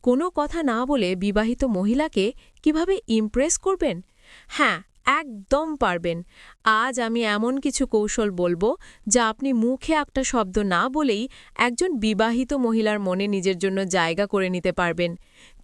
কোনো কথা না বলে বিবাহিত মহিলাকে কিভাবে ইমপ্রেস করবেন? হ্যাঁ, একদম পারবেন। আজ আমি এমন কিছু কৌশল বলবো যা আপনি মুখে একটা শব্দ না বলেই একজন বিবাহিত মহিলার মনে নিজের জন্য জায়গা করে নিতে পারবেন।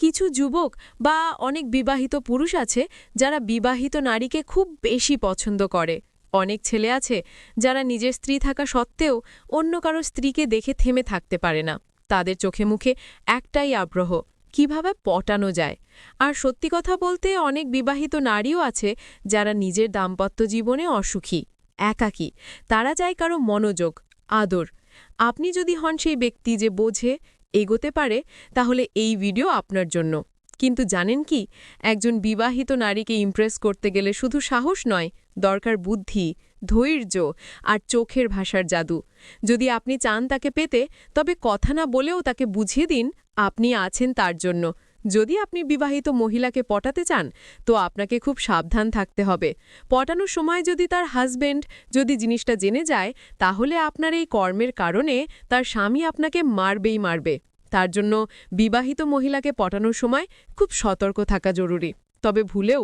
কিছু যুবক বা অনেক বিবাহিত পুরুষ আছে যারা বিবাহিত নারীকে খুব বেশি পছন্দ করে। অনেক ছেলে আছে যারা নিজের স্ত্রী থাকা সত্ত্বেও অন্য কারো স্ত্রীকে দেখে থেমে থাকতে পারে না। তাদের চোখে মুখে একটাই আগ্রহ, কিভাবে পটানো যায়। আর সত্যি কথা বলতে অনেক বিবাহিত নারীও আছে যারা নিজের দাম্পত্য জীবনে অসুখী, একাকী। তারা চায় কারো মনোযোগ, আদর। আপনি যদি হন সেই ব্যক্তি যে বোঝে, এগোতে পারে, তাহলে এই ভিডিও আপনার জন্য। কিন্তু জানেন কি, একজন বিবাহিত নারীকে ইমপ্রেস করতে গেলে শুধু সাহস নয়, দরকার বুদ্ধি, ধৈর্য আর চোখের ভাষার জাদু। যদি আপনি চান তাকে পেতে, তবে কথা না বলেও তাকে বুঝিয়ে দিন আপনি আছেন তার জন্য। যদি আপনি বিবাহিত মহিলাকে পটাতে চান, তো আপনাকে খুব সাবধান থাকতে হবে। পটানোর সময় যদি তার হাজবেন্ড যদি জিনিসটা জেনে যায়, তাহলে আপনার এই কর্মের কারণে তার স্বামী আপনাকে মারবেই মারবে। তার জন্য বিবাহিত মহিলাকে পটানোর সময় খুব সতর্ক থাকা জরুরি। তবে ভুলেও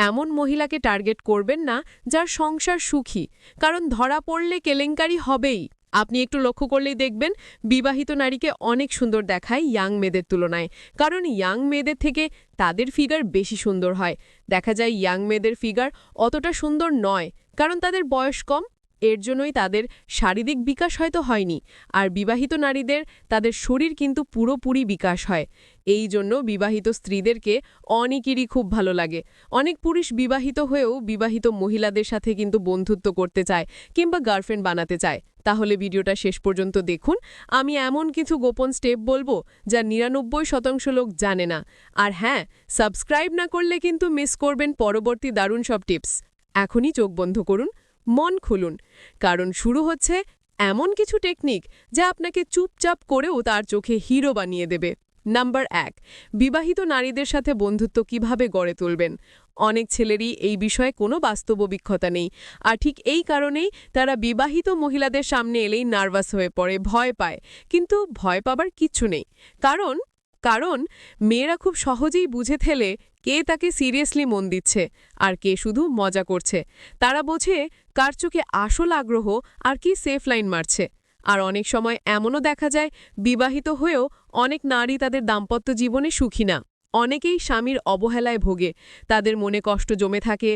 এমন মহিলাকে টার্গেট করবেন না যার সংসার সুখী, কারণ ধরা পড়লে কেলেঙ্কারি হবেই। আপনি একটু লক্ষ্য করলেই দেখবেন বিবাহিত নারীকে অনেক সুন্দর দেখায় ইয়াং মেয়েদের তুলনায়, কারণ ইয়াং মেয়েদের থেকে তাদের ফিগার বেশি সুন্দর হয়। দেখা যায় ইয়াং মেয়েদের ফিগার অতটা সুন্দর নয়, কারণ তাদের বয়স কম। এর জন্যই তাদের শারীরিক বিকাশ হয়তো হয়নি। আর বিবাহিত নারীদের তাদের শরীর কিন্তু পুরোপুরি বিকাশ হয়। এই জন্য বিবাহিত স্ত্রীদেরকে অনেকেরই খুব ভালো লাগে। অনেক পুরুষ বিবাহিত হয়েও বিবাহিত মহিলাদের সাথে কিন্তু বন্ধুত্ব করতে চায় কিংবা গার্লফ্রেন্ড বানাতে চায়। তাহলে ভিডিওটা শেষ পর্যন্ত দেখুন। আমি এমন কিছু গোপন স্টেপ বলবো যা ৯৯% লোক জানে না। আর হ্যাঁ, সাবস্ক্রাইব না করলে কিন্তু মিস করবেন পরবর্তী দারুণ সব টিপস। এখনই চোখ বন্ধ করুন, মন খুলুন, কারণ শুরু হচ্ছে এমন কিছু টেকনিক যা আপনাকে চুপচাপ করেও তার চোখে হিরো বানিয়ে দেবে। নাম্বার ১, বিবাহিত নারীদের সাথে বন্ধুত্ব কিভাবে গড়ে তুলবেন। অনেক ছেলেরই এই বিষয়ে কোনো বাস্তব অভিজ্ঞতা নেই, আর ঠিক এই কারণেই তারা বিবাহিত মহিলাদের সামনে এলেই নার্ভাস হয়ে পড়ে, ভয় পায়। কিন্তু ভয় পাবার কিচ্ছু নেই, কারণ কারণ মেয়েরা খুব সহজেই বুঝে ফেলে কে তাকে সিরিয়াসলি মন দিচ্ছে আর কে শুধু মজা করছে। তারা বোঝে কার চোখে আসল আগ্রহ আর কি সেফ লাইন মারছে। আর অনেক সময় এমনও দেখা যায় বিবাহিত হয়েও অনেক নারী তাদের দাম্পত্য জীবনে সুখী না। অনেকেই স্বামীর অবহেলায় ভোগে, তাদের মনে কষ্ট জমে থাকে,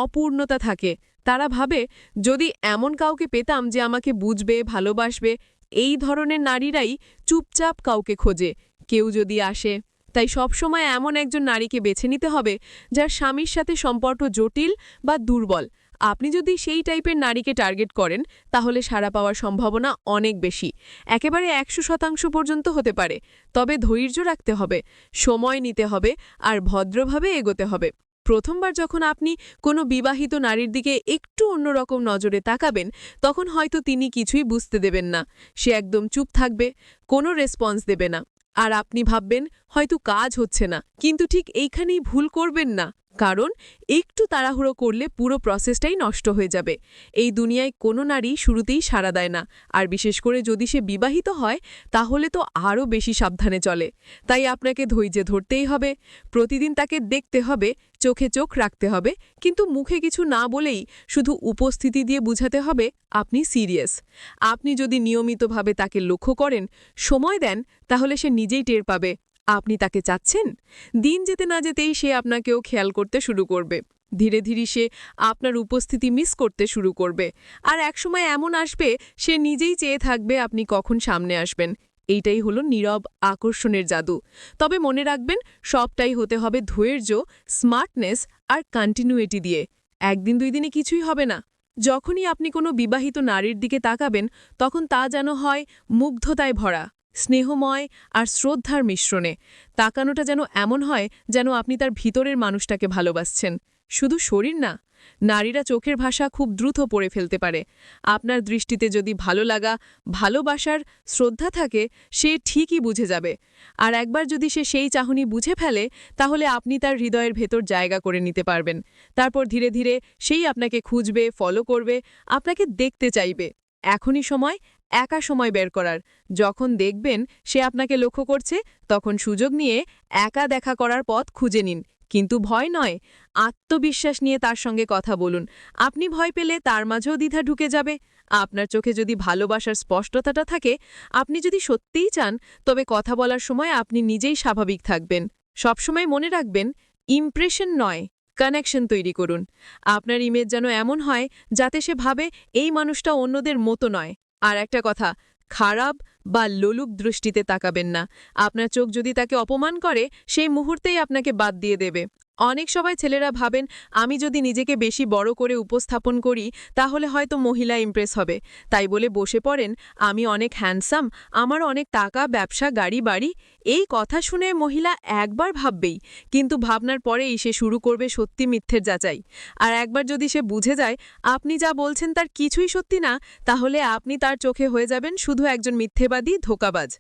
অপূর্ণতা থাকে। তারা ভাবে যদি এমন কাউকে পেতাম যে আমাকে বুঝবে, ভালোবাসবে। এই ধরনের নারীরাই চুপচাপ কাউকে খোঁজে, কেউ যদি আসে। তাই সবসময় এমন একজন নারীকে বেছে নিতে হবে যার স্বামীর সাথে সম্পর্ক জটিল বা দুর্বল। আপনি যদি সেই টাইপের নারীকে টার্গেট করেন, তাহলে সাড়া পাওয়ার সম্ভাবনা অনেক বেশি। একেবারে ১০০% পর্যন্ত হতে পারে। তবে ধৈর্য রাখতে হবে, সময় নিতে হবে আর ভদ্রভাবে এগোতে হবে। প্রথমবার যখন আপনি কোনো বিবাহিত নারীর দিকে একটু অন্যরকম নজরে তাকাবেন, তখন হয়তো তিনি কিছুই বুঝতে দেবেন না। সে একদম চুপ থাকবে, কোনো রেসপন্স দেবে না। আর আপনি ভাববেন হয়তো কাজ হচ্ছে না, কিন্তু ঠিক এইখানেই ভুল করবেন না, কারণ একটু তাড়াহুড়ো করলে পুরো প্রসেসটাই নষ্ট হয়ে যাবে। এই দুনিয়ায় কোনো নারী শুরুতেই সাড়া দেয় না, আর বিশেষ করে যদি সে বিবাহিত হয়, তাহলে তো আরও বেশি সাবধানে চলে। তাই আপনাকে ধৈর্য ধরতেই হবে, প্রতিদিন তাকে দেখতে হবে, চোখে চোখ রাখতে হবে, কিন্তু মুখে কিছু না বলেই শুধু উপস্থিতি দিয়ে বুঝাতে হবে আপনি সিরিয়াস। আপনি যদি নিয়মিতভাবে তাকে লক্ষ্য করেন, সময় দেন, তাহলে সে নিজেই টের পাবে আপনি তাকে চাচ্ছেন। দিন যেতে না যেতেই সে আপনাকেও খেয়াল করতে শুরু করবে। ধীরে ধীরে সে আপনার উপস্থিতি মিস করতে শুরু করবে। আর একসময় এমন আসবে সে নিজেই চেয়ে থাকবে আপনি কখন সামনে আসবেন। এইটাই হলো নীরব আকর্ষণের জাদু। তবে মনে রাখবেন, সবটাই হতে হবে ধৈর্য, স্মার্টনেস আর কন্টিনিউইটি দিয়ে। একদিন ২ দিনে কিছুই হবে না। যখনই আপনি কোনো বিবাহিত নারীর দিকে তাকাবেন, তখন তা যেন হয় মুগ্ধতায় ভরা, স্নেহময় আর শ্রদ্ধার মিশ্রণে। তাকানোটা যেন এমন হয় যেন আপনি তার ভিতরের মানুষটাকে ভালোবাসছেন, শুধু শরীর না। নারীরা চোখের ভাষা খুব দ্রুত পড়ে ফেলতে পারে। আপনার দৃষ্টিতে যদি ভালো লাগা, ভালোবাসার, শ্রদ্ধা থাকে, সে ঠিকই বুঝে যাবে। আর একবার যদি সে সেই চাহনি বুঝে ফেলে, তাহলে আপনি তার হৃদয়ের ভেতর জায়গা করে নিতে পারবেন। তারপর ধীরে ধীরে সেই আপনাকে খুঁজবে, ফলো করবে, আপনাকে দেখতে চাইবে। এখনই সময়, একা সময় বের করার। যখন দেখবেন সে আপনাকে লক্ষ্য করছে, তখন সুযোগ নিয়ে একা দেখা করার পথ খুঁজে নিন। কিন্তু ভয় নয়, আত্মবিশ্বাস নিয়ে তার সঙ্গে কথা বলুন। আপনি ভয় পেলে তার মাঝেও দ্বিধা ঢুকে যাবে। আপনার চোখে যদি ভালোবাসার স্পষ্টতাটা থাকে, আপনি যদি সত্যিই চান, তবে কথা বলার সময় আপনি নিজেই স্বাভাবিক থাকবেন। সবসময় মনে রাখবেন, ইমপ্রেশন নয়, কানেকশন তৈরি করুন। আপনার ইমেজ যেন এমন হয় যাতে সে ভাবে এই মানুষটা অন্যদের মতো নয়। আর একটা কথা, খারাপ বা লোলুপ দৃষ্টিতে তাকাবেন না। আপনার চোখ যদি তাকে অপমান করে, সেই মুহূর্তেই আপনাকে বাদ দিয়ে দেবে। অনেক সময় ছেলেরা ভাবেন, আমি যদি নিজেকে বেশি বড় করে উপস্থাপন করি তাহলে হয়তো মহিলা ইমপ্রেস হবে। তাই বলে বসে পড়েন, আমি অনেক হ্যান্ডসাম, আমার অনেক টাকা, ব্যবসা, গাড়ি, বাড়ি। এই কথা শুনে মহিলা একবার ভাববেই, কিন্তু ভাবনার পরেই সে শুরু করবে সত্যি মিথ্যের যাচাই। আর একবার যদি সে বুঝে যায় আপনি যা বলছেন তার কিছুই সত্যি না, তাহলে আপনি তার চোখে হয়ে যাবেন শুধু একজন মিথ্যেবাদী, ধোঁকাবাজ।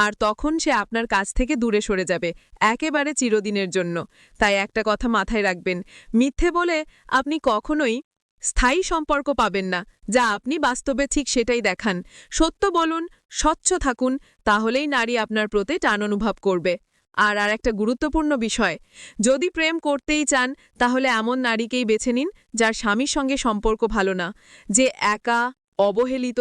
আর তখন সে আপনার কাছ থেকে দূরে সরে যাবে, একেবারে চিরদিনের জন্য। তাই একটা কথা মাথায় রাখবেন, মিথ্যে বলে আপনি কখনোই স্থায়ী সম্পর্ক পাবেন না। যা আপনি বাস্তবে ঠিক সেটাই দেখান। সত্য বলুন, স্বচ্ছ থাকুন, তাহলেই নারী আপনার প্রতি টান অনুভব করবে। আর একটা গুরুত্বপূর্ণ বিষয়, যদি প্রেম করতেই চান তাহলে এমন নারীকেই বেছে নিন যার স্বামীর সঙ্গে সম্পর্ক ভালো না, যে একা, অবহেলিত,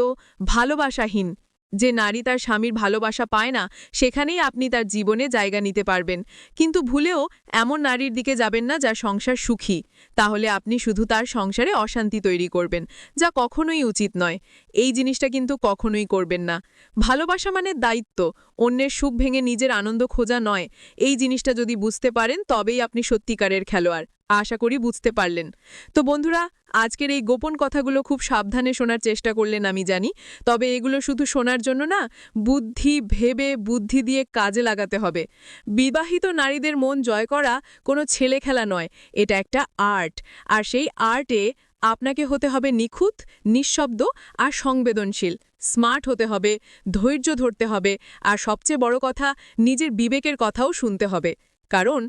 ভালোবাসাহীন। যে নারী তার স্বামীর ভালোবাসা পায় না, সেখানেই আপনি তার জীবনে জায়গা নিতে পারবেন। কিন্তু ভুলেও এমন নারীর দিকে যাবেন না যার সংসার সুখী। তাহলে আপনি শুধু তার সংসারে অশান্তি তৈরি করবেন, যা কখনোই উচিত নয়। এই জিনিসটা কিন্তু কখনোই করবেন না। ভালোবাসা মানে দায়িত্ব, অন্যের সুখ ভেঙে নিজের আনন্দ খোঁজা নয়। এই জিনিসটা যদি বুঝতে পারেন তবেই আপনি সত্যিকারের খেলোয়াড়। আশা করি বুঝতে পারলেন। তো বন্ধুরা, আজকের এই গোপন কথাগুলো খুব সাবধানে শোনার চেষ্টা করলেন আমি জানি। তবে এগুলো শুধু শোনার জন্য না, ভেবে বুদ্ধি দিয়ে কাজে লাগাতে হবে। বিবাহিত নারীদের মন জয় করা কোনো ছেলে খেলা নয়, এটা একটা আর্ট। আর সেই আর্টে আপনাকে হতে হবে নিখুঁত, নিঃশব্দ আর সংবেদনশীল। স্মার্ট হতে হবে, ধৈর্য ধরতে হবে, আর সবচেয়ে বড় কথা, নিজের বিবেকের কথাও শুনতে হবে। কারণ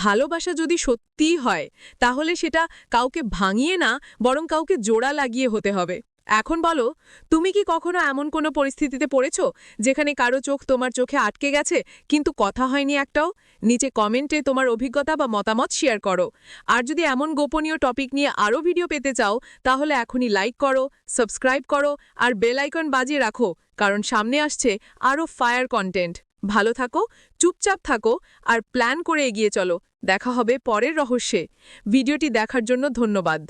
ভালোবাসা যদি সত্যিই হয়, তাহলে সেটা কাউকে ভাঙিয়ে না, বরং কাউকে জোড়া লাগিয়ে হতে হবে। এখন বলো, তুমি কি কখনো এমন কোনো পরিস্থিতিতে পড়েছ যেখানে কারো চোখ তোমার চোখে আটকে গেছে, কিন্তু কথা হয়নি একটাও? নিচে কমেন্টে তোমার অভিজ্ঞতা বা মতামত শেয়ার করো। আর যদি এমন গোপনীয় টপিক নিয়ে আরও ভিডিও পেতে চাও, তাহলে এখনই লাইক করো, সাবস্ক্রাইব করো আর বেল আইকন বাজিয়ে রাখো, কারণ সামনে আসছে আরও ফায়ার কন্টেন্ট। ভালো থাকো, চুপচাপ থাকো আর প্ল্যান করে এগিয়ে চলো। দেখা হবে পরের রহস্যে। ভিডিওটি দেখার জন্য ধন্যবাদ।